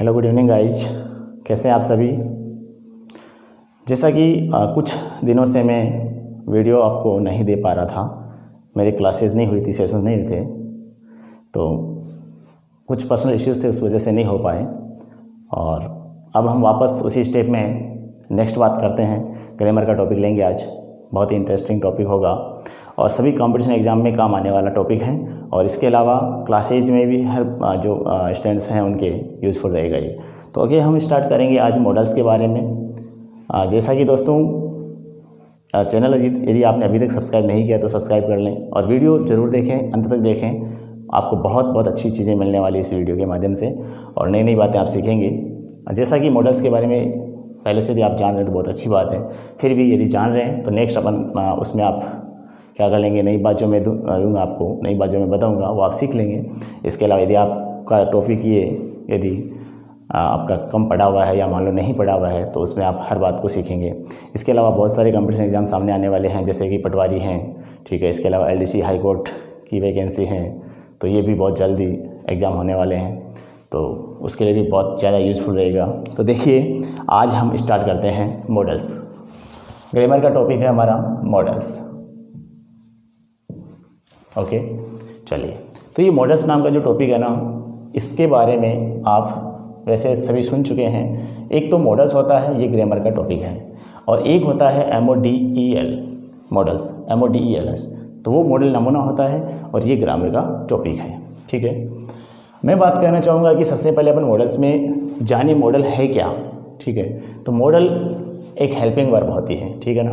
Hello good evening guys, कैसे हैं आप सभी। जैसा कि कुछ दिनों से मैं वीडियो आपको नहीं दे पा रहा था, मेरी क्लासेस नहीं हुई थी, सेशंस नहीं हुए थे, तो कुछ पर्सनल इश्यूज़ थे, उस वजह से नहीं हो पाए। और अब हम वापस उसी स्टेप में नेक्स्ट बात करते हैं। ग्रामर का टॉपिक लेंगे आज, बहुत ही इंटरेस्टिंग टॉपिक होगा और सभी कंपटीशन एग्ज़ाम में काम आने वाला टॉपिक है। और इसके अलावा क्लासेज में भी हर जो स्टूडेंट्स हैं उनके यूज़फुल रहेगा ये। तो आगे हम स्टार्ट करेंगे आज मॉडल्स के बारे में। जैसा कि दोस्तों, चैनल यदि आपने अभी तक सब्सक्राइब नहीं किया तो सब्सक्राइब कर लें और वीडियो ज़रूर देखें, अंत तक देखें। आपको बहुत बहुत अच्छी चीज़ें मिलने वाली इस वीडियो के माध्यम से और नई नई बातें आप सीखेंगे। जैसा कि मॉडल्स के बारे में पहले से भी आप जान रहे हैं तो बहुत अच्छी बात है, फिर भी यदि जान रहे हैं तो नेक्स्ट अपन उसमें आप क्या कर लेंगे, नई बात जो मैं दूँगा आपको, नई बात जो मैं बताऊँगा वो आप सीख लेंगे। इसके अलावा यदि आपका टॉपिक ये यदि आपका कम पढ़ा हुआ है या मान लो नहीं पढ़ा हुआ है तो उसमें आप हर बात को सीखेंगे। इसके अलावा बहुत सारे कंपटीशन एग्ज़ाम सामने आने वाले हैं, जैसे कि पटवारी हैं, ठीक है। इसके अलावा LDC हाई कोर्ट की वैकेंसी हैं, तो ये भी बहुत जल्दी एग्ज़ाम होने वाले हैं, तो उसके लिए भी बहुत ज़्यादा यूज़फुल रहेगा। तो देखिए, आज हम स्टार्ट करते हैं मॉडल्स। ग्रामर का टॉपिक है हमारा मॉडल्स, ओके। चलिए, तो ये मॉडल्स नाम का जो टॉपिक है ना, इसके बारे में आप वैसे सभी सुन चुके हैं। एक तो मॉडल्स होता है, ये ग्रामर का टॉपिक है, और एक होता है MODEL मॉडल्स, MODELS, तो वो मॉडल नमूना होता है और ये ग्रामर का टॉपिक है, ठीक है। मैं बात करना चाहूँगा कि सबसे पहले अपन मॉडल्स में जानिए मॉडल है क्या, ठीक है। तो मॉडल एक हेल्पिंग वर्ब होती है, ठीक है ना।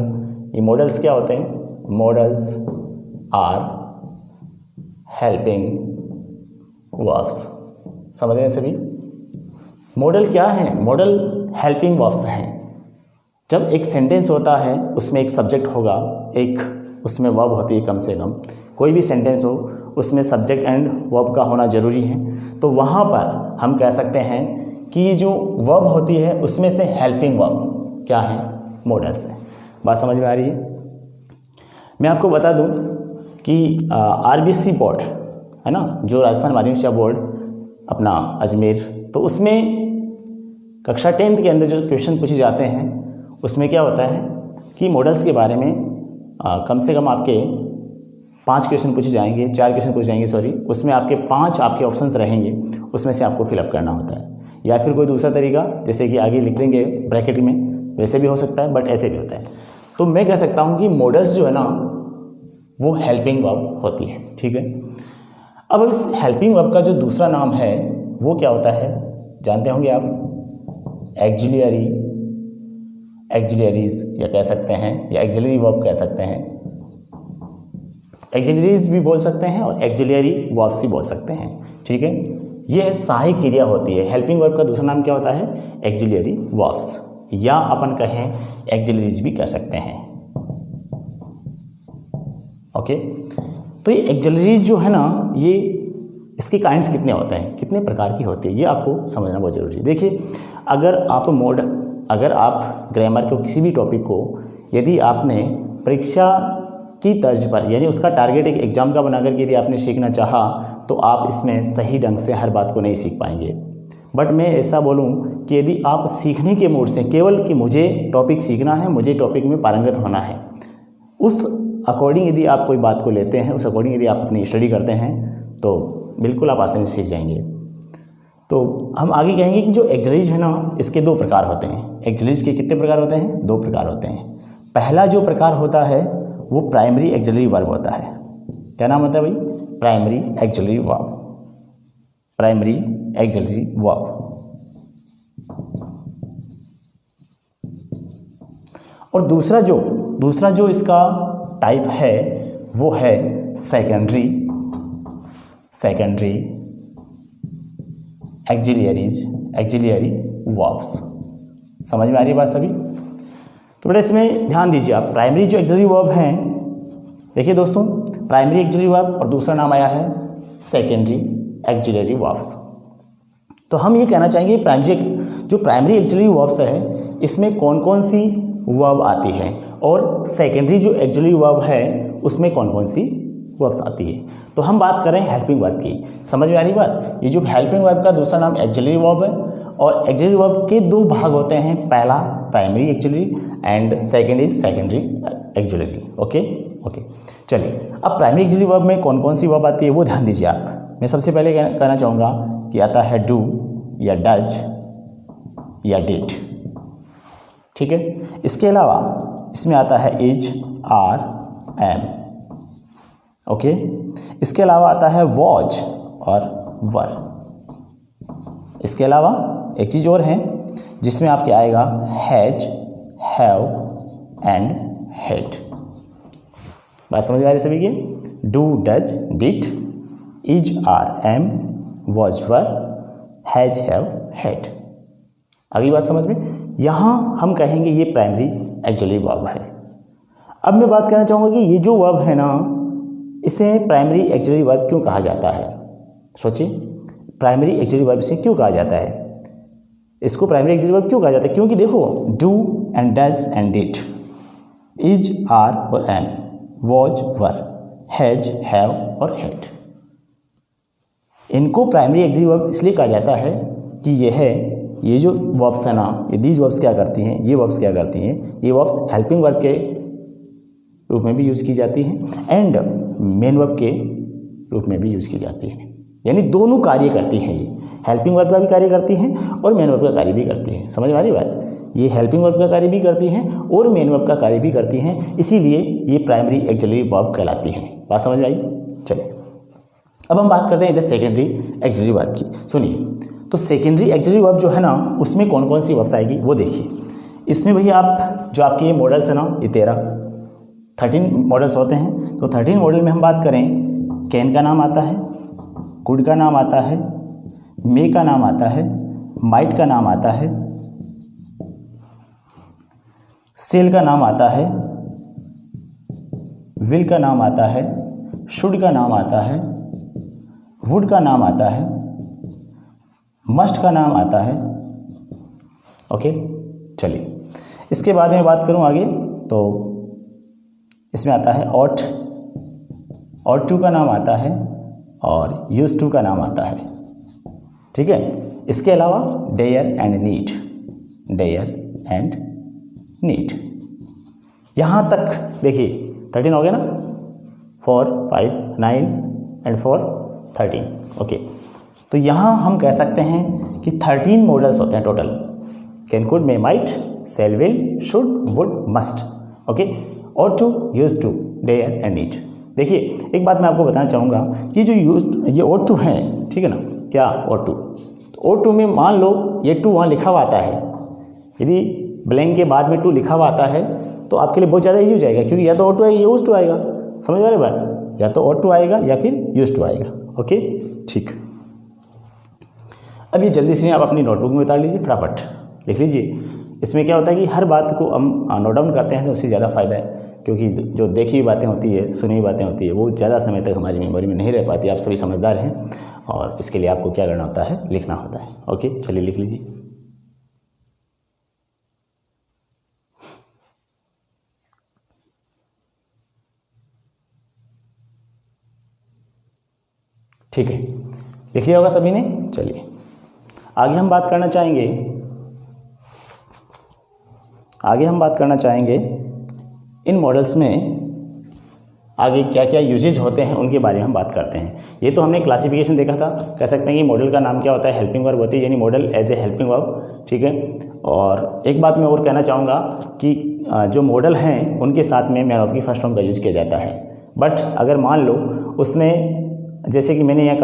ये मॉडल्स क्या होते हैं? Modals are helping verbs. समझ रहे हैं सभी? मॉडल क्या है? मॉडल हेल्पिंग वर्ब्स हैं। जब एक सेंटेंस होता है उसमें एक सब्जेक्ट होगा, एक उसमें वर्ब होती है, कम से कम कोई भी सेंटेंस हो उसमें सब्जेक्ट एंड वर्ब का होना ज़रूरी है। तो वहाँ पर हम कह सकते हैं कि ये जो वर्ब होती है उसमें से हेल्पिंग वर्ब क्या है? मॉडल्स हैं। बात समझ में आ रही है? मैं आपको बता दूं कि RBC बोर्ड है ना, जो राजस्थान माध्यमिक शिक्षा बोर्ड अपना अजमेर, तो उसमें कक्षा 10th के अंदर जो क्वेश्चन पूछे जाते हैं उसमें क्या होता है कि मॉडल्स के बारे में कम से कम आपके 5 क्वेश्चन पूछे जाएंगे, 4 क्वेश्चन पूछे जाएंगे, सॉरी। उसमें आपके 5 आपके ऑप्शंस रहेंगे, उसमें से आपको फिलअप करना होता है। या फिर कोई दूसरा तरीका, जैसे कि आगे लिख देंगे ब्रैकेट में, वैसे भी हो सकता है, बट ऐसे भी होता है। तो मैं कह सकता हूँ कि मॉडल्स जो है ना वो हेल्पिंग वर्ब होती है, ठीक है। अब इस हेल्पिंग वर्ब का जो दूसरा नाम है वो क्या होता है, जानते होंगे आप? एक्जिलियरी, एक्जिलियरीज या कह सकते हैं, या एक्जिलियरी वर्ब कह सकते हैं। एक्जिलियरीज भी बोल सकते हैं और एक्जिलियरी वर्ब्स भी बोल सकते हैं, ठीक है। यह सहायक क्रिया होती है। हेल्पिंग वर्ब का दूसरा नाम क्या होता है? एक्जिलियरी वर्ब्स, या अपन कहें एक्जिलियरीज भी कह सकते हैं, ओके। तो ये एक्जिलियरीज जो है ना, ये इसके काइंड्स कितने होते हैं, कितने प्रकार की होती है, ये आपको समझना बहुत जरूरी है। देखिए, अगर आप ग्रामर को किसी भी टॉपिक को यदि आपने परीक्षा की तर्ज पर, यानी उसका टारगेट एक एग्जाम का बनाकर के यदि आपने सीखना चाहा तो आप इसमें सही ढंग से हर बात को नहीं सीख पाएंगे। बट मैं ऐसा बोलूं कि यदि आप सीखने के मूड से, केवल कि मुझे टॉपिक सीखना है, मुझे टॉपिक में पारंगत होना है, उस अकॉर्डिंग यदि आप कोई बात को लेते हैं, उस अकॉर्डिंग यदि आप अपनी स्टडी करते हैं तो बिल्कुल आप आसानी से सीख जाएंगे। तो हम आगे कहेंगे कि जो एक्जिलियरीज है ना, इसके 2 प्रकार होते हैं। एक्जिलियरीज के कितने प्रकार होते हैं? 2 प्रकार होते हैं। पहला जो प्रकार होता है वो प्राइमरी एक्जिलियरी वर्ब होता है। क्या नाम होता है भाई? Primary auxiliary verb, primary auxiliary verb. और दूसरा जो इसका टाइप है वो है सेकेंडरी एक्जिलियरी वर्ब्स। समझ में आ रही है बात सभी? तो बेटा इसमें ध्यान दीजिए आप। प्राइमरी जो एक्जिलियरी वर्ब हैं, देखिए दोस्तों, प्राइमरी एक्जिलियरी वर्ब और दूसरा नाम आया है सेकेंडरी एक्जिलियरी वर्ब्स। तो हम ये कहना चाहेंगे जो प्राइमरी एक्जिलियरी वर्ब्स है इसमें कौन कौन सी वर्ब आती है और सेकेंडरी जो एक्जिलियरी वर्ब है उसमें कौन कौन सी वर्ब्स आती है। तो हम बात करें हेल्पिंग वर्ब की, समझ में आ रही बात। ये जो हेल्पिंग वर्ब का दूसरा नाम एक्सिलरी वर्ब है, और एक्सिलरी वर्ब के दो भाग होते हैं, पहला primary axillary and second is secondary axillary. Okay okay, चलिए अब प्राइमरी एक्सिलरी वर्ब में कौन कौन सी वर्ब आती है वो ध्यान दीजिए आप। मैं सबसे पहले कहना चाहूँगा कि आता है डू या डज या डिड, ठीक है। इसके अलावा इसमें आता है इज, आर, एम, ओके। इसके अलावा आता है वॉज और वर। इसके अलावा एक चीज़ और है जिसमें आपके आएगा हैज, हैव एंड हैड। बात समझ में आ रही सभी की। Do, does, did, is, are, am, was, were, has, have, had. अगली बात समझ में। यहाँ हम कहेंगे ये प्राइमरी एक्सिलरी वर्ब है। अब मैं बात करना चाहूँगा कि ये जो वर्ब है ना, इसे प्राइमरी एक्सिलरी वर्ब क्यों कहा जाता है। सोचिए, प्राइमरी एक्सिलरी वर्ब से क्यों कहा जाता है, इसको प्राइमरी एक्सिलरी वर्ब क्यों कहा जाता है। क्योंकि देखो, do and does and did, is, are और am, was, were, has, have और हैड, इनको प्राइमरी एक्सिलरी वर्ब इसलिए कहा जाता है कि ये जो वर्ब्स है ना, ये दीज वर्ब्स क्या करती हैं, ये वर्ब्स क्या करती हैं, ये वर्ब्स हेल्पिंग वर्ब के रूप में भी यूज़ की जाती हैं एंड मेन वर्ब के रूप में भी यूज़ की जाती हैं। यानी दोनों कार्य करती हैं, ये हेल्पिंग वर्ब का भी कार्य करती हैं और मेन वर्ब का कार्य भी करती हैं। समझ में आ रही बात। ये हेल्पिंग वर्ब का कार्य भी करती हैं और मेन वर्ब का कार्य भी करती हैं, इसीलिए ये प्राइमरी एक्सिलरी वर्ब कहलाती हैं। बात समझ में आई। चलिए अब हम बात करते हैं इधर सेकेंडरी एक्सिलरी वर्ब की। सुनिए, तो सेकेंडरी एक्सिलरी वर्ब जो है ना, उसमें कौन कौन सी वर्ब्स आएगी वो देखिए। इसमें भैया आप जो आपके ये मॉडल्स है ना, ये 13 मॉडल्स होते हैं। तो 13 मॉडल में हम बात करें, कैन का नाम आता है, कुड का नाम आता है, मे का नाम आता है, माइट का नाम आता है, सेल का नाम आता है, विल का नाम आता है, शुड का नाम आता है, वुड का नाम आता है, मस्ट का नाम आता है। ओके, चलिए इसके बाद में बात करूं आगे, तो इसमें आता है ऑट टू का नाम आता है और यूज टू का नाम आता है, ठीक है। इसके अलावा dare and need, dare and need. यहाँ तक देखिए 13 हो गए ना, 4, 5, 9 एंड 4, 13। ओके, तो यहाँ हम कह सकते हैं कि 13 मॉडल्स होते हैं total. Can, could, may, might, shall, will, should, would, must. Okay, ought to, used to, dare and need. देखिए एक बात मैं आपको बताना चाहूँगा कि जो ये ऑट टू है, ठीक है ना, क्या ऑट टू, ऑट टू में मान लो ये टू वहाँ लिखा हुआ आता है, यदि ब्लैंक के बाद में टू लिखा हुआ आता है तो आपके लिए बहुत ज़्यादा ईजी हो जाएगा, क्योंकि या तो ऑट टू आएगा या यूज टू आएगा। समझ आ रही बात, या तो ऑट टू आएगा या फिर यूज टू आएगा। ओके, ठीक। अब ये जल्दी से आप अपनी नोटबुक में उतार लीजिए, फटाफट लिख लीजिए। इसमें क्या होता है कि हर बात को हम नोट डाउन करते हैं तो उससे ज़्यादा फ़ायदा है, क्योंकि जो देखी हुई बातें होती है, सुनी हुई बातें होती है, वो ज़्यादा समय तक हमारी मेमोरी में नहीं रह पाती। आप सभी समझदार हैं और इसके लिए आपको क्या करना होता है, लिखना होता है। ओके, चलिए लिख लीजिए। ठीक है, लिख लिया होगा सभी ने। चलिए आगे हम बात करना चाहेंगे इन मॉडल्स में आगे क्या क्या यूजेज होते हैं उनके बारे में हम बात करते हैं। ये तो हमने क्लासिफिकेशन देखा था, कह सकते हैं कि मॉडल का नाम क्या होता है, हेल्पिंग वर्ब होती है, यानी modal as a helping verb, ठीक है। और एक बात मैं और कहना चाहूँगा कि जो मॉडल हैं उनके साथ में मैन ऑफ की फर्स्ट फॉर्म का यूज किया जाता है। बट अगर मान लो उसमें जैसे कि मैंने यह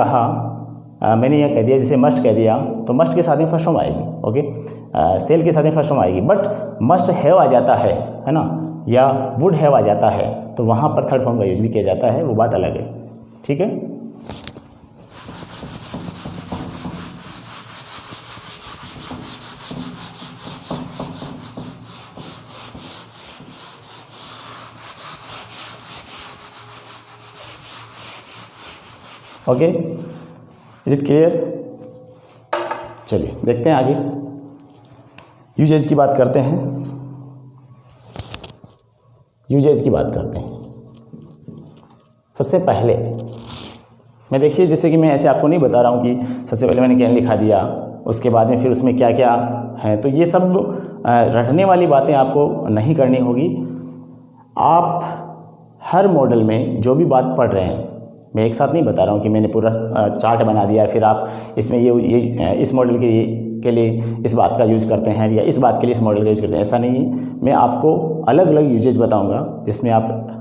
कह दिया, जैसे मस्ट कह दिया, तो मस्ट के साथ में फर्स्ट फॉर्म आएगी। ओके, सेल के साथ में फर्स्ट फॉर्म आएगी, बट मस्ट हैव आ जाता है ना, या वुड हैव आ जाता है, तो वहाँ पर थर्ड फॉर्म का यूज भी किया जाता है, वो बात अलग है, ठीक है। Okay, is it clear. चलिए देखते हैं आगे, यूजेज की बात करते हैं। सबसे पहले मैं देखिए, जैसे कि मैं ऐसे आपको नहीं बता रहा हूँ कि सबसे पहले मैंने कैन लिखा दिया, उसके बाद में फिर उसमें क्या क्या है, तो ये सब रटने वाली बातें आपको नहीं करनी होगी। आप हर मॉडल में जो भी बात पढ़ रहे हैं, मैं एक साथ नहीं बता रहा हूँ कि मैंने पूरा चार्ट बना दिया फिर आप इसमें ये इस मॉडल के लिए इस बात का यूज़ करते हैं या इस बात के लिए इस मॉडल का यूज़ करते हैं, ऐसा नहीं है। मैं आपको अलग अलग यूजेज बताऊँगा जिसमें आप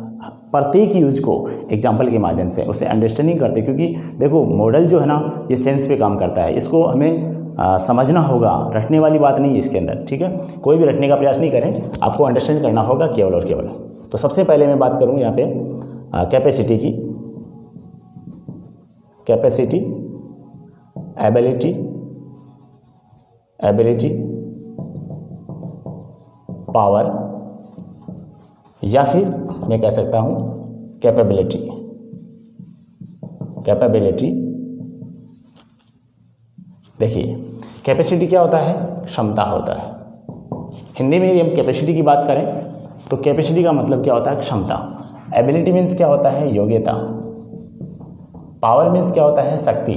प्रत्येक यूज को एग्जाम्पल के माध्यम से उसे अंडरस्टैंडिंग करते, क्योंकि देखो मॉडल जो है ना ये सेंस पे काम करता है, इसको हमें समझना होगा, रटने वाली बात नहीं है इसके अंदर, ठीक है। कोई भी रटने का प्रयास नहीं करें, आपको अंडरस्टैंड करना होगा केवल और केवल। तो सबसे पहले मैं बात करूँ यहाँ पे कैपेसिटी की। कैपेसिटी, एबिलिटी, पावर, या फिर मैं कह सकता हूँ कैपेबिलिटी। देखिए कैपेसिटी क्या होता है? क्षमता होता है। हिंदी में यदि हम कैपेसिटी की बात करें तो कैपेसिटी का मतलब क्या होता है? क्षमता। एबिलिटी मीन्स क्या होता है? योग्यता। पावर मीन्स क्या होता है? शक्ति।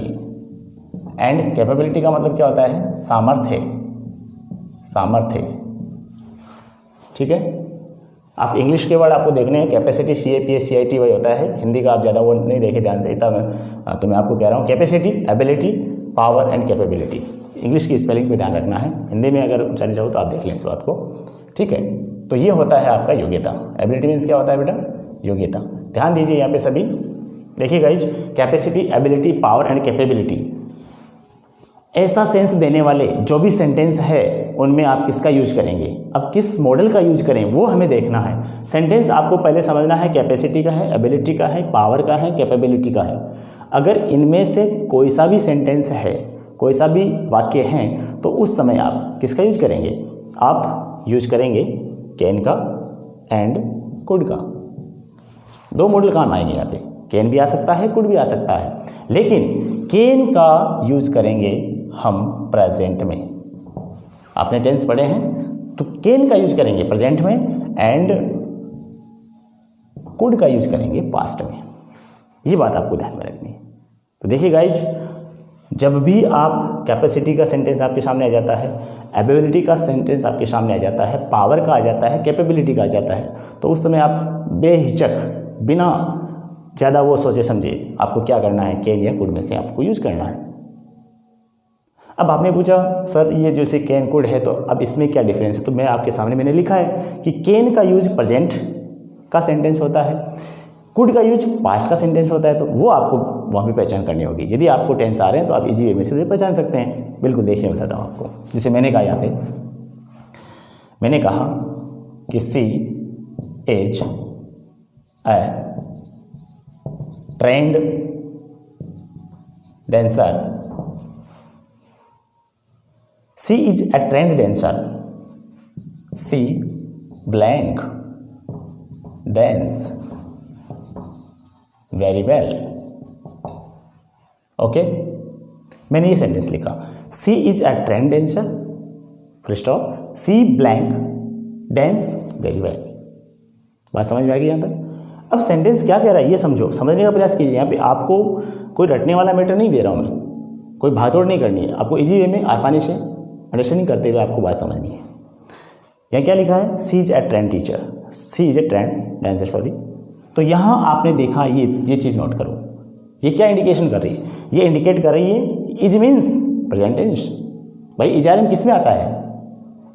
एंड कैपेबिलिटी का मतलब क्या होता है? सामर्थ्य। ठीक है। आप इंग्लिश के वर्ड आपको देखने हैं, कैपेसिटी CAPACITY होता है। हिंदी का आप ज़्यादा वो नहीं देखे ध्यान से, इतना तो मैं आपको कह रहा हूँ। Capacity, ability, power and capability. English की स्पेलिंग पे ध्यान रखना है, हिंदी में अगर चले जाओ तो आप देख लें इस बात को, ठीक है। तो ये होता है आपका योग्यता। एबिलिटी मीन्स क्या होता है बेटा? योग्यता। ध्यान दीजिए यहाँ पे सभी, देखिए guys, capacity, ability, power and capability, ऐसा सेंस देने वाले जो भी सेंटेंस है उनमें आप किसका यूज करेंगे, अब किस मॉडल का यूज करें वो हमें देखना है। सेंटेंस आपको पहले समझना है कैपेसिटी का है, एबिलिटी का है, पावर का है, कैपेबिलिटी का है। अगर इनमें से कोई सा भी सेंटेंस है, कोई सा भी वाक्य हैं, तो उस समय आप किसका यूज करेंगे? आप यूज करेंगे कैन का एंड कुड का। दो मॉडल काम आएंगे यहाँ पे, कैन भी आ सकता है, कुड भी आ सकता है, लेकिन कैन का यूज करेंगे हम प्रेजेंट में। आपने टेंस पढ़े हैं तो कैन का यूज करेंगे प्रेजेंट में एंड कुड का यूज करेंगे पास्ट में। ये बात आपको ध्यान में रखनी है। तो देखिए गाइज, जब भी आप कैपेसिटी का सेंटेंस आपके सामने आ जाता है, एबिलिटी का सेंटेंस आपके सामने आ जाता है, पावर का आ जाता है, कैपेबिलिटी का आ जाता है, तो उस समय आप बेहिचक, बिना ज़्यादा वो सोचे समझे आपको क्या करना है, कैन या कुड में से आपको यूज करना है। अब आपने पूछा सर ये जैसे कैन कुड है तो अब इसमें क्या डिफरेंस है, तो मैं आपके सामने मैंने लिखा है कि कैन का यूज प्रेजेंट का सेंटेंस होता है, कुड का यूज पास्ट का सेंटेंस होता है, तो वो आपको वहाँ भी पहचान करनी होगी। यदि आपको टेंस आ रहे हैं तो आप इजी वे में से उसे पहचान सकते हैं। बिल्कुल देखिए, बताता हूँ आपको। जैसे मैंने कहा यहाँ पे, मैंने कहा कि she is a trained dancer. She is a trained dancer. She blank dance very well. Okay, मैंने ये सेंटेंस लिखा, she is a trained dancer, full stop, she blank dance very well. बात समझ में आ गई यहाँ तक? अब सेंटेंस क्या कह रहा है ये समझो, समझने का प्रयास कीजिए। यहाँ पे आपको कोई रटने वाला मैटर नहीं दे रहा हूँ मैं, कोई भागदौड़ नहीं करनी है, आपको इजी वे में आसानी से अंडरस्टैंडिंग करते हुए आपको बात समझनी है। यहाँ क्या लिखा है? She is a trained teacher, she is a trained dancer, sorry. तो यहाँ आपने देखा, ये चीज़ नोट करो, ये क्या इंडिकेशन कर रही है? ये इंडिकेट कर रही है इज मीन्स प्रेजेंट टेंस। भाई इज आर एम किस में आता है?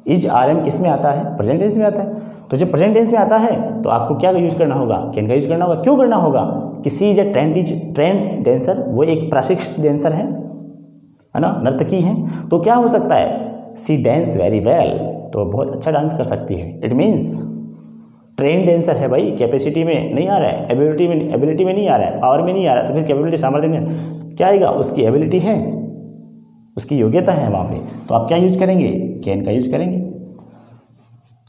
इज आर एम किस में आता है? प्रेजेंट टेंस में आता है। तो जब प्रेजेंट टेंस में आता है तो आपको क्या यूज करना होगा? कैन का यूज करना होगा। क्यों करना होगा? कि she is a trained dancer, वो एक प्रशिक्षित डांसर है ना, नर्तकी है। तो क्या हो सकता है? सी डांस वेरी वेल, तो बहुत अच्छा डांस कर सकती है। इट मीन्स ट्रेंड डांसर है भाई, कैपेसिटी में नहीं आ रहा है, एबिलिटी में नहीं आ रहा है, पावर में नहीं आ रहा है, तो फिर कैपेबिलिटी सामर्थ्य में क्या आएगा? उसकी एबिलिटी है, उसकी योग्यता है वहाँ पे। तो आप क्या यूज करेंगे? कैन का यूज करेंगे।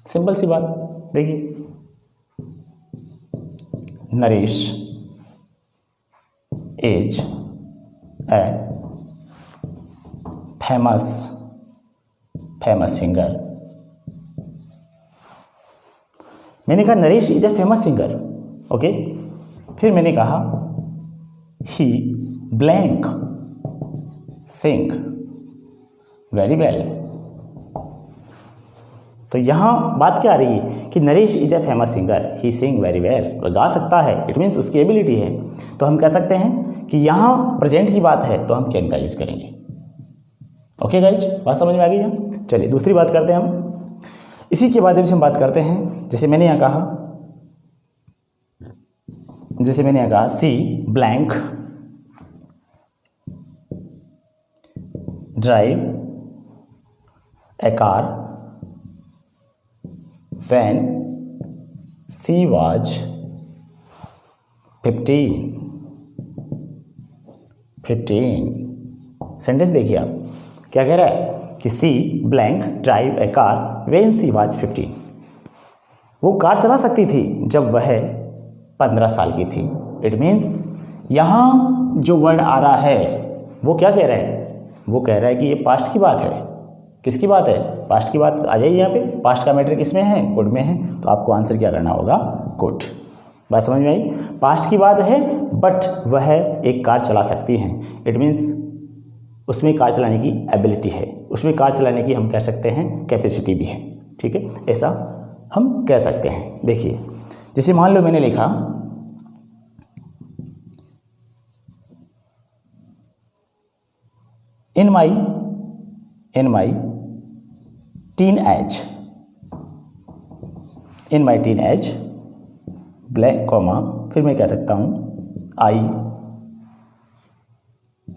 सिंपल सी बात। देखिए, Naresh is a famous singer. मैंने कहा Naresh is a famous singer, okay. फिर मैंने कहा ही ब्लैंक सिंग वेरी वेल। तो यहाँ बात क्या आ रही है कि Naresh is a famous singer, he Singh very well, वह गा सकता है, इट मीन्स उसकी एबिलिटी है। तो हम कह सकते हैं कि यहाँ प्रेजेंट की बात है तो हम कैन का यूज़ करेंगे। ओके गाइज, बात समझ में आ गई है। चलिए दूसरी बात करते हैं हम। इसी के बाद हम बात करते हैं, जैसे मैंने यहाँ कहा she blank drive a car when she was 15 sentence देखिए आप क्या कह रहा है कि she blank drive a car when she was 15। वो कार चला सकती थी जब वह 15 साल की थी। इट मीन्स यहाँ जो वर्ड आ रहा है वो क्या कह रहा है, वो कह रहा है कि ये पास्ट की बात है। किसकी बात है, पास्ट की बात आ जाइए। यहाँ पे पास्ट का मैटर किस में है, कुड में है, तो आपको आंसर क्या करना होगा, कुड। बात समझ में आई। पास्ट की बात है बट वह एक कार चला सकती हैं, इट मीन्स उसमें कार चलाने की एबिलिटी है, उसमें कार चलाने की हम कह सकते हैं कैपेसिटी भी है। ठीक है, ऐसा हम कह सकते हैं। देखिए जैसे मान लो मैंने लिखा इन my teen as black comma, फिर मैं कह सकता हूँ आई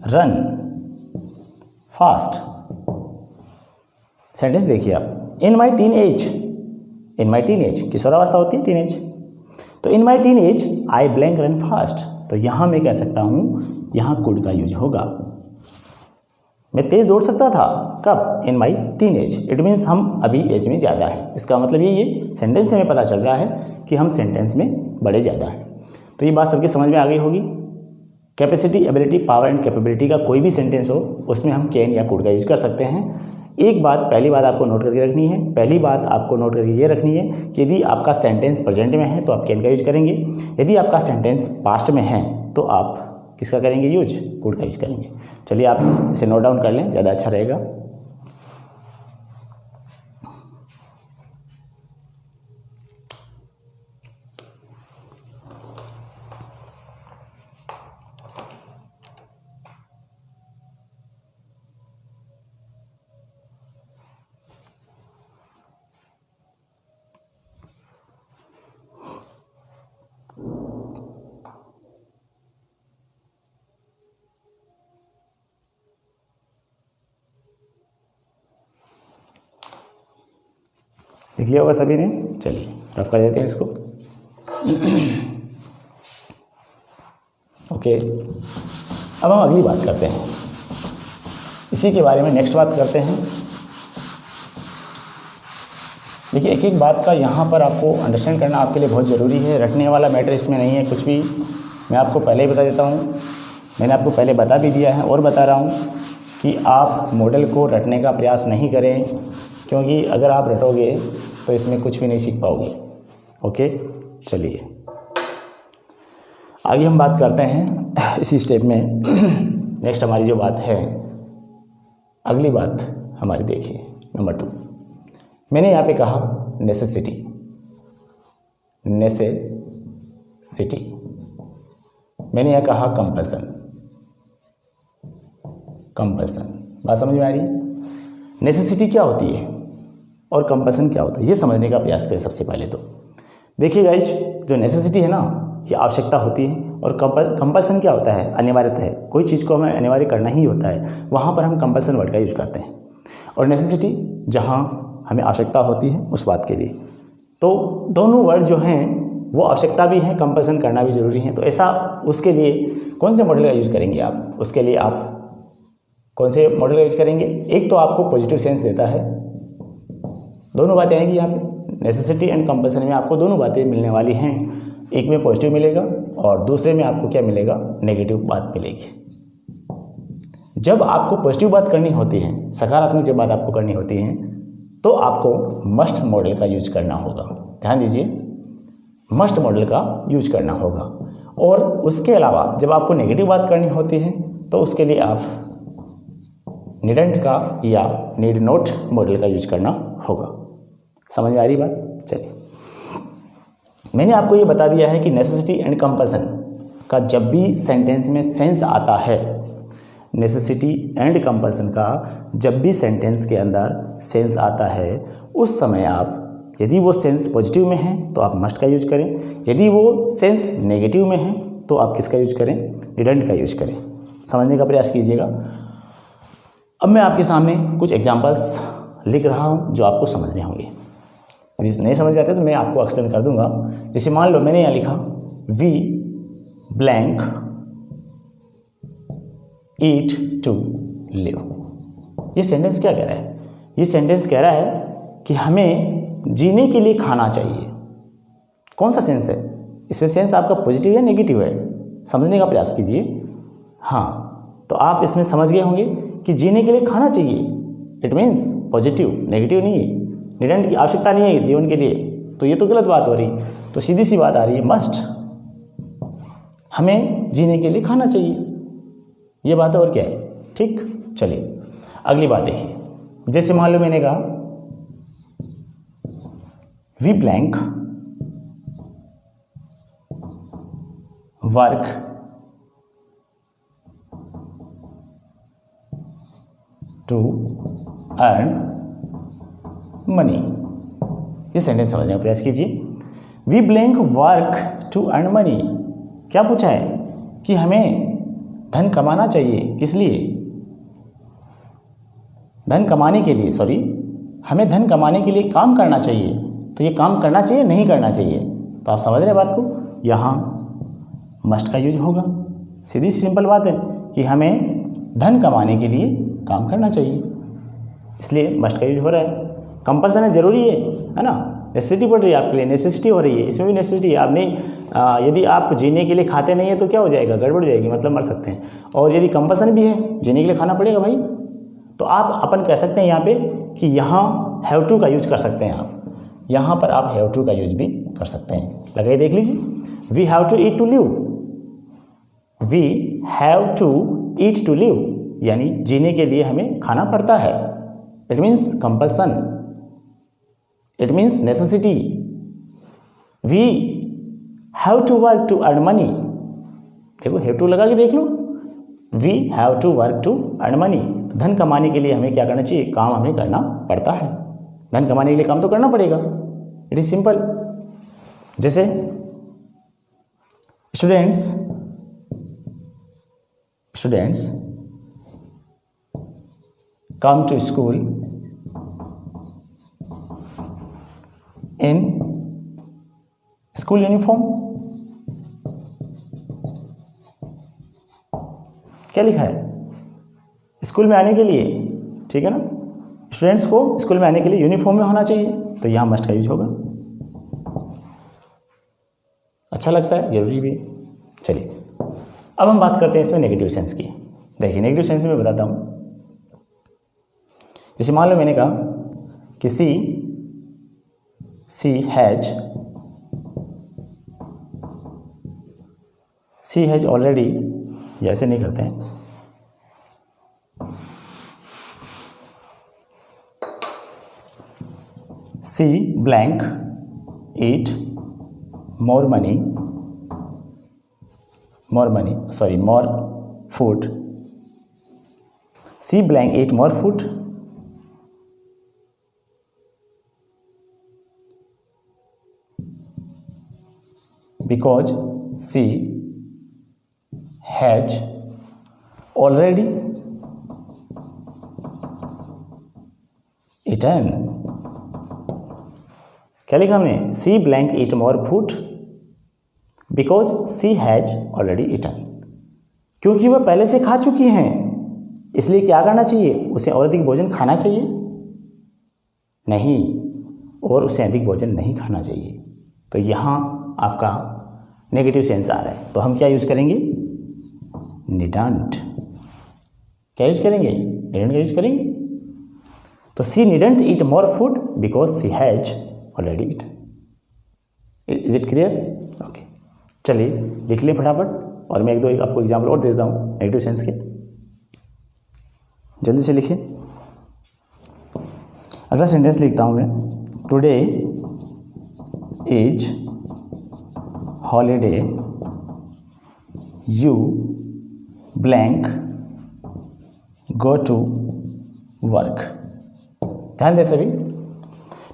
रन फास्ट। सेंटेंस देखिए आप, इन माई टीन एज किशोरावस्था होती है टीन एज, तो in my teen age I blank run fast. तो यहाँ मैं कह सकता हूँ, यहाँ कुड का यूज होगा। मैं तेज़ दौड़ सकता था कब, इन my teen as, it means हम अभी एज में ज़्यादा है। इसका मतलब ये सेंटेंस से हमें पता चल रहा है कि हम सेंटेंस में बड़े ज़्यादा हैं। तो ये बात सबके समझ में आ गई होगी। Capacity, ability, power and capability का कोई भी सेंटेंस हो उसमें हम कैन या कुड का यूज़ कर सकते हैं। एक बात, पहली बात आपको नोट करके रखनी है, पहली बात आपको नोट करके ये रखनी है कि यदि आपका सेंटेंस प्रेजेंट में है तो आप कैन का यूज करेंगे, यदि आपका सेंटेंस पास्ट में है तो आप किसका करेंगे यूज, कुड का यूज करेंगे। चलिए आप इसे नोट डाउन कर लें, ज़्यादा अच्छा रहेगा। लिख लिया होगा सभी ने। चलिए रफ कर देते हैं इसको। ओके, अब हम अगली बात करते हैं, इसी के बारे में नेक्स्ट बात करते हैं। देखिए एक एक बात का यहाँ पर आपको अंडरस्टैंड करना आपके लिए बहुत ज़रूरी है। रटने वाला मैटर इसमें नहीं है कुछ भी। मैं आपको पहले ही बता देता हूँ, मैंने आपको पहले बता भी दिया है और बता रहा हूँ कि आप मॉडल को रटने का प्रयास नहीं करें, क्योंकि अगर आप रटोगे तो इसमें कुछ भी नहीं सीख पाओगे। ओके, चलिए आगे हम बात करते हैं इसी स्टेप में। नेक्स्ट हमारी जो बात है, अगली बात हमारी देखिए नंबर 2। मैंने यहाँ पे कहा नेसेसिटी, मैंने यहाँ कहा कंपल्सन। बात समझ में आ रही है। नेसेसिटी क्या होती है और कंपल्सन क्या होता है, ये समझने का प्रयास करें सबसे पहले। तो देखिए गाइज, जो नेसेसिटी है ना, ये आवश्यकता होती है, और कंपल्सन क्या होता है, अनिवार्यता है। कोई चीज़ को हमें अनिवार्य करना ही होता है, वहाँ पर हम कंपल्सन वर्ड का यूज करते हैं। और नेसेसिटी जहाँ हमें आवश्यकता होती है उस बात के लिए। तो दोनों वर्ड जो हैं वो आवश्यकता भी हैं, कंपल्सन करना भी ज़रूरी है। तो ऐसा उसके लिए कौन से मॉडल का यूज़ करेंगे आप, उसके लिए आप कौन से मॉडल का यूज करेंगे। एक तो आपको पॉजिटिव सेंस देता है, दोनों बातें आएंगी यहाँ पे। नेसेसिटी एंड कंपल्सन में आपको दोनों बातें मिलने वाली हैं, एक में पॉजिटिव मिलेगा और दूसरे में आपको क्या मिलेगा, नेगेटिव बात मिलेगी। जब आपको पॉजिटिव बात करनी होती है, सकारात्मक जब बात आपको करनी होती है, तो आपको मस्ट मॉडल का यूज करना होगा। ध्यान दीजिए, मस्ट मॉडल का यूज करना होगा। और उसके अलावा जब आपको नेगेटिव बात करनी होती है तो उसके लिए आप नीडंट का या नीड नॉट मॉडल का यूज करना होगा। समझ में आ रही बात? चलिए, मैंने आपको ये बता दिया है कि नेसेसिटी एंड कंपल्सन का जब भी सेंटेंस में सेंस आता है, नेसेसिटी एंड कंपल्सन का जब भी सेंटेंस के अंदर सेंस आता है, उस समय आप यदि वो सेंस पॉजिटिव में है तो आप मस्ट का यूज करें, यदि वो सेंस नेगेटिव में है तो आप किसका यूज करें? डिडंट का यूज करें। समझने का प्रयास कीजिएगा। अब मैं आपके सामने कुछ एग्जांपल्स लिख रहा हूँ जो आपको समझने होंगे। यदि नहीं समझ में आते तो मैं आपको एक्सप्लेन कर दूंगा। जैसे मान लो मैंने यहाँ लिखा we blank eat to live. ये सेंटेंस क्या कह रहा है? ये सेंटेंस कह रहा है कि हमें जीने के लिए खाना चाहिए। कौन सा सेंस है इसमें? सेंस आपका पॉजिटिव या नेगेटिव है? समझने का प्रयास कीजिए। हाँ, तो आप इसमें समझ गए होंगे कि जीने के लिए खाना चाहिए, इट मीन्स पॉजिटिव, नेगेटिव नहीं है। निडंट की आवश्यकता नहीं है जीवन के लिए, तो ये तो गलत बात हो रही। तो सीधी सी बात आ रही है, मस्ट, हमें जीने के लिए खाना चाहिए, ये बात है और क्या है। ठीक, चलिए अगली बात देखिए। जैसे मान लो मैंने कहा we blank work to earn money. ये सेंटेंस समझने का प्रयास कीजिए। We blank work to earn money. क्या पूछा है? कि हमें धन कमाना चाहिए। किस लिए? धन कमाने के लिए, सॉरी, हमें धन कमाने के लिए काम करना चाहिए। तो ये काम करना चाहिए, नहीं करना चाहिए? तो आप समझ रहे हैं बात को? यहाँ मस्ट का यूज होगा। सीधी सी सिंपल बात है कि हमें धन कमाने के लिए काम करना चाहिए, इसलिए मस्ट का यूज हो रहा है। कंपल्सन है, जरूरी है ना? नेसेसिटी पड़ रही है आपके लिए, नेसेसिटी हो रही है, इसमें भी नेसेसिटी है। आप नहीं, यदि आप जीने के लिए खाते नहीं है तो क्या हो जाएगा? गड़बड़ हो जाएगी, मतलब मर सकते हैं। और यदि कंपल्सन भी है, जीने के लिए खाना पड़ेगा भाई, तो आप अपन कह सकते हैं यहाँ पे कि यहाँ हैव टू का यूज कर सकते हैं। आप यहाँ पर आप हैव टू का यूज भी कर सकते हैं। लगाइए, देख लीजिए। We have to eat to live. We have to eat to live, यानी जीने के लिए हमें खाना पड़ता है। It means compulsion, it means necessity. We have to work to earn money. देखो, हैव टू लगा के देख लो। We have to work to earn money. तो धन कमाने के लिए हमें क्या करना चाहिए? काम हमें करना पड़ता है। धन कमाने के लिए काम तो करना पड़ेगा, इट इज सिंपल। जैसे students come to school in school uniform। क्या लिखा है? स्कूल में आने के लिए, ठीक है ना? स्टूडेंट्स को स्कूल में आने के लिए यूनिफॉर्म में होना चाहिए, तो यहाँ मस्ट का यूज होगा। अच्छा लगता है, जरूरी भी। चलिए अब हम बात करते हैं इसमें नेगेटिव सेंस की। देखिए, नेगेटिव सेंस में बताता हूँ। जैसे मान लो मैंने कहा कि सी हैज ऑलरेडी, या ऐसे नहीं करते हैं, she blank eat more food. She blank eat more food because she has already eaten। क्या लिखा हमने? She blank eat more food because she has already eaten. क्योंकि वह पहले से खा चुकी हैं, इसलिए क्या करना चाहिए? उसे और अधिक भोजन खाना चाहिए? नहीं, और उसे अधिक भोजन नहीं खाना चाहिए। तो यहाँ आपका नेगेटिव सेंस आ रहा है, तो हम क्या यूज करेंगे? निडंट। क्या यूज करेंगे? निडंट का यूज करेंगे। तो she needn't eat more food because she has already eaten. Is it clear? Okay, चलिए लिख लें फटाफट, और मैं एक आपको एग्जाम्पल और दे देता हूँ नेगेटिव सेंस के। जल्दी से लिखिए। अगला सेंटेंस लिखता हूँ मैं, today is holiday, you blank go to work. ध्यान दें सभी,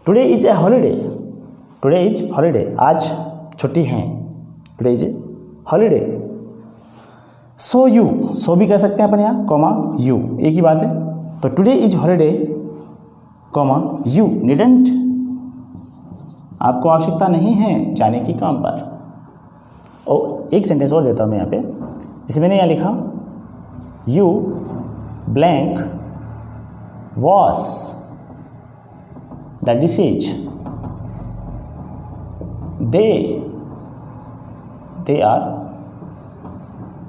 today is a holiday, today is holiday, आज छुट्टी है, today is a holiday. So you, so भी कह सकते हैं अपन यहाँ, कॉमा यू, एक ही बात है। तो today is holiday comma you needn't, आपको आवश्यकता नहीं है जाने की काम पर। और एक सेंटेंस और देता हूँ मैं यहाँ पे, जिसे मैंने यहाँ लिखा, you blank wash the dishes, they are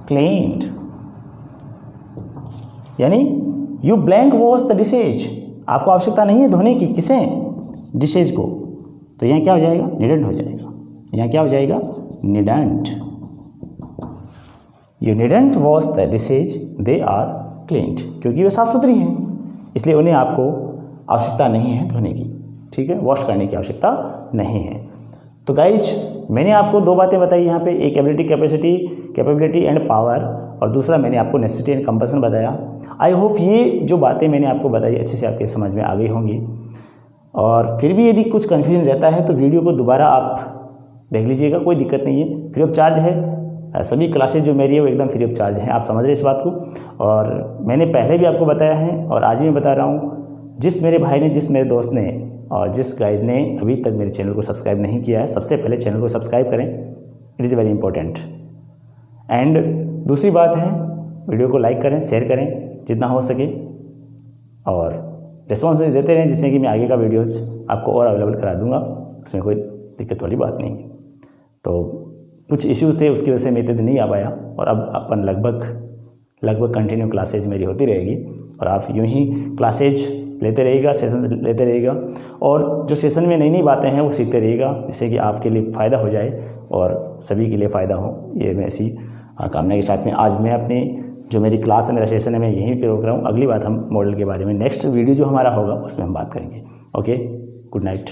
cleaned. यानी you blank wash the dishes, आपको आवश्यकता नहीं है धोने की, किसे? डिशेज को। तो यहाँ क्या हो जाएगा? नीडंट हो जाएगा। यहाँ क्या हो जाएगा? Needn't. You needn't wash the dishes, they are cleaned, क्योंकि वे साफ सुथरी हैं, इसलिए उन्हें आपको आवश्यकता नहीं है धोने की, ठीक है, वॉश करने की आवश्यकता नहीं है। तो गाइज, मैंने आपको दो बातें बताई यहाँ पे, एक एबिलिटी कैपेबिलिटी एंड पावर, और दूसरा मैंने आपको नेसेसिटी एंड कंपल्सन बताया। आई होप ये जो बातें मैंने आपको बताई अच्छे से आपके समझ में आ गई होंगी। और फिर भी यदि कुछ कन्फ्यूजन रहता है तो वीडियो को दोबारा आप देख लीजिएगा, कोई दिक्कत नहीं है, फ्री ऑफ चार्ज है। सभी क्लासेज जो मेरी है वो एकदम फ्री ऑफ चार्ज हैं, आप समझ रहे इस बात को। और मैंने पहले भी आपको बताया है और आज भी मैं बता रहा हूँ, जिस मेरे भाई ने, जिस मेरे दोस्त ने और जिस गाइज ने अभी तक मेरे चैनल को सब्सक्राइब नहीं किया है, सबसे पहले चैनल को सब्सक्राइब करें, it is very important. And दूसरी बात है, वीडियो को लाइक करें, शेयर करें जितना हो सके, और रिस्पॉन्स मुझे देते रहें, जिससे कि मैं आगे का वीडियोज़ आपको और अवेलेबल करा दूंगा, उसमें कोई दिक्कत वाली बात नहीं है। तो कुछ इश्यूज़ थे, उसकी वजह से मैं इतने दिन नहीं आ पाया, और अब अपन लगभग कंटिन्यू क्लासेज मेरी होती रहेगी, और आप यूं ही क्लासेज लेते रहिएगा, सेशन लेते रहिएगा, और जो सेशन में नई नई बातें हैं वो सीखते रहिएगा, जिससे कि आपके लिए फ़ायदा हो जाए और सभी के लिए फ़ायदा हो। ये मैं ऐसी कामना के साथ में आज मैं अपनी जो मेरी क्लास है, मेरा सेशन है, मैं यहीं पे रोक रहा हूँ। अगली बात हम मॉडल के बारे में नेक्स्ट वीडियो जो हमारा होगा उसमें हम बात करेंगे। Okay, good night.